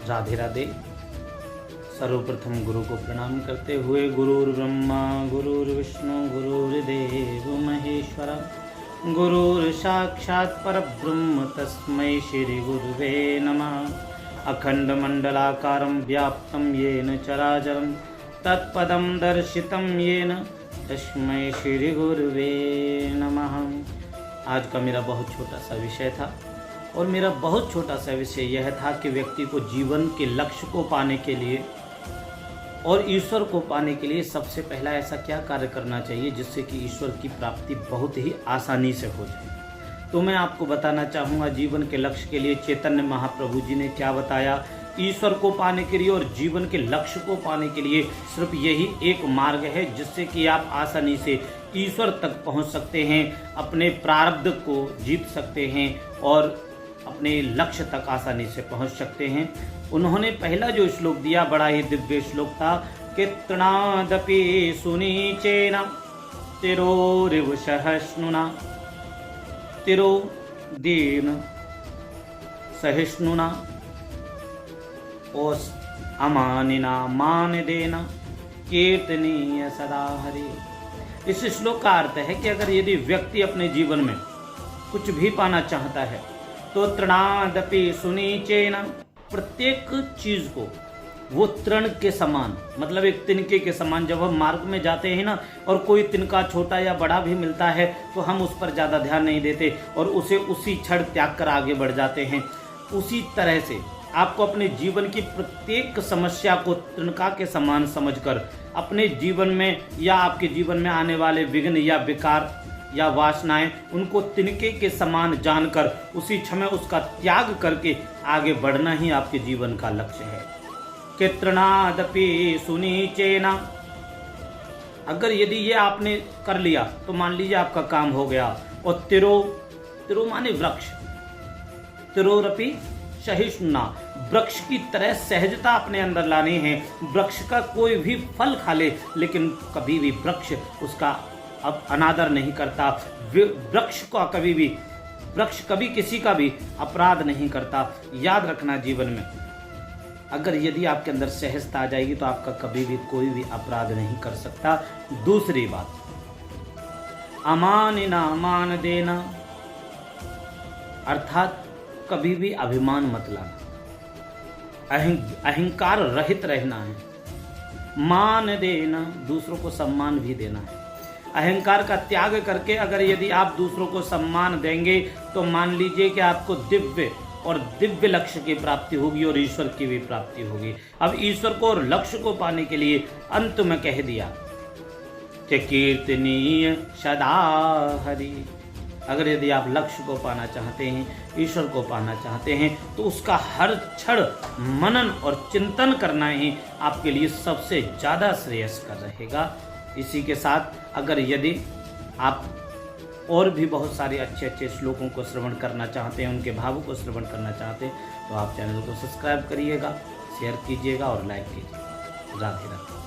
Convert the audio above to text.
राधे राधे। सर्वप्रथम गुरु को प्रणाम करते हुए गुरुर्ब्रह्मा गुरुर्विष्णु गुरुर्देव महेश्वरा गुरुर् साक्षात् परब्रह्म तस्मै श्री गुरुवे नमः। अखंडमंडलाकारं व्याप्तं येन चराचरं तत्पदं दर्शितं येन तस्मै श्री गुरुवे नमः। आज का मेरा बहुत छोटा सा विषय था और मेरा बहुत छोटा सा विषय यह था कि व्यक्ति को जीवन के लक्ष्य को पाने के लिए और ईश्वर को पाने के लिए सबसे पहला ऐसा क्या कार्य करना चाहिए जिससे कि ईश्वर की प्राप्ति बहुत ही आसानी से हो जाए। तो मैं आपको बताना चाहूँगा जीवन के लक्ष्य के लिए चैतन्य महाप्रभु जी ने क्या बताया। ईश्वर को पाने के लिए और जीवन के लक्ष्य को पाने के लिए सिर्फ यही एक मार्ग है जिससे कि आप आसानी से ईश्वर तक पहुंच सकते हैं, अपने प्रारब्ध को जीत सकते हैं और अपने लक्ष्य तक आसानी से पहुंच सकते हैं। उन्होंने पहला जो श्लोक दिया बड़ा ही दिव्य श्लोक था कि तृणादपि सुनीचेन तिरोरिव सहिष्णुना तिरो दीन सहिष्णुना ओस अमानिना मान देना कीर्तनीय सदा हरि। इस श्लोक का अर्थ है कि अगर यदि व्यक्ति अपने जीवन में कुछ भी पाना चाहता है तो तृणादपि सुनीचेन, प्रत्येक चीज को वो तृण के समान, मतलब एक तिनके के समान, जब हम मार्ग में जाते हैं ना और कोई तिनका छोटा या बड़ा भी मिलता है तो हम उस पर ज़्यादा ध्यान नहीं देते और उसे उसी क्षण त्याग कर आगे बढ़ जाते हैं। उसी तरह से आपको अपने जीवन की प्रत्येक समस्या को तिनका के समान समझकर अपने जीवन में या आपके जीवन में आने वाले विघ्न या विकार या वासनाएं उनको तिनके के समान जानकर उसी क्षण उसका त्याग करके आगे बढ़ना ही आपके जीवन का लक्ष्य है। कि तृणादपि सुनीचेना, अगर यदि ये आपने कर लिया तो मान लीजिए आपका काम हो गया। और तिरो माने वृक्ष, तिरोरपि सहिष्णुना, वृक्ष की तरह सहजता अपने अंदर लानी है। वृक्ष का कोई भी फल खा ले लेकिन कभी भी वृक्ष उसका अब अनादर नहीं करता। वृक्ष कभी किसी का भी अपराध नहीं करता। याद रखना जीवन में अगर यदि आपके अंदर सहजता आ जाएगी तो आपका कभी भी कोई भी अपराध नहीं कर सकता। दूसरी बात, अमानिना मान देना, अर्थात कभी भी अभिमान मत लाना, अहंकार रहित रहना है। मान देना, दूसरों को सम्मान भी देना है। अहंकार का त्याग करके अगर यदि आप दूसरों को सम्मान देंगे तो मान लीजिए कि आपको दिव्य लक्ष्य की प्राप्ति होगी और ईश्वर की भी प्राप्ति होगी। अब ईश्वर को और लक्ष्य को पाने के लिए अंत में कह दिया कि कीर्तनीय सदा हरि। अगर यदि आप लक्ष्य को पाना चाहते हैं, ईश्वर को पाना चाहते हैं तो उसका हर क्षण मनन और चिंतन करना ही आपके लिए सबसे ज़्यादा श्रेयस्कर रहेगा। इसी के साथ अगर यदि आप और भी बहुत सारे अच्छे अच्छे श्लोकों को श्रवण करना चाहते हैं, उनके भावों को श्रवण करना चाहते हैं तो आप चैनल को सब्सक्राइब करिएगा, शेयर कीजिएगा और लाइक कीजिएगा। राधे राधे।